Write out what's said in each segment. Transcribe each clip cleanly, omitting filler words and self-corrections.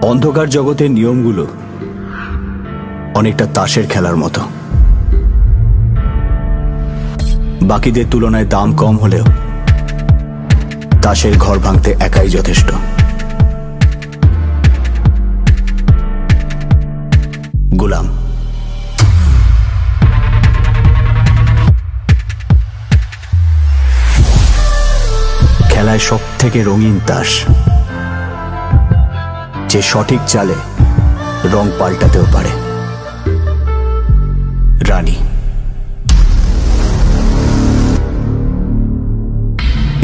অন্ধকার জগতের নিয়মগুলো অনেকটা তাসের খেলার মতো। বাকিদের তুলনায় দাম কম হলেও তাসের ঘর ভাঙতে একাই যথেষ্ট। গোলাম খেলায় সব থেকে রঙিন তাস, যে সঠিক চালে রং পাল্টাতেও পারে। রানী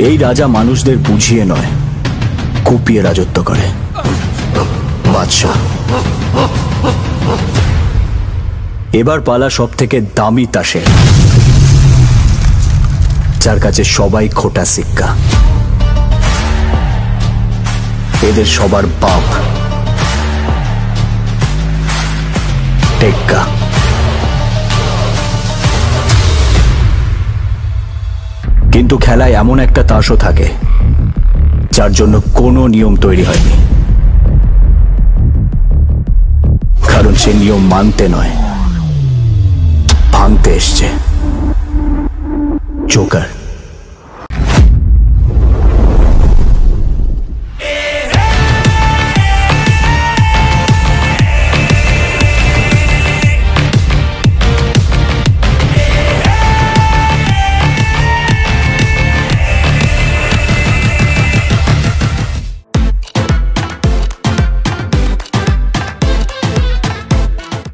এই রাজা মানুষদের বুঝিয়ে নয়, কুপিয়ে রাজত্ব করে। বাদশাহ এবার পালা সব থেকে দামি তাসের, যার কাছে সবাই খোটা সিক্কা। এদের সবার বাপ টেক্কা। কিন্তু খেলায় এমন একটা তাসও থাকে যার জন্য কোনো নিয়ম তৈরি হয়নি, কারণ সে নিয়ম মানতে নয়, ভাঙতে এসছে। জোকার।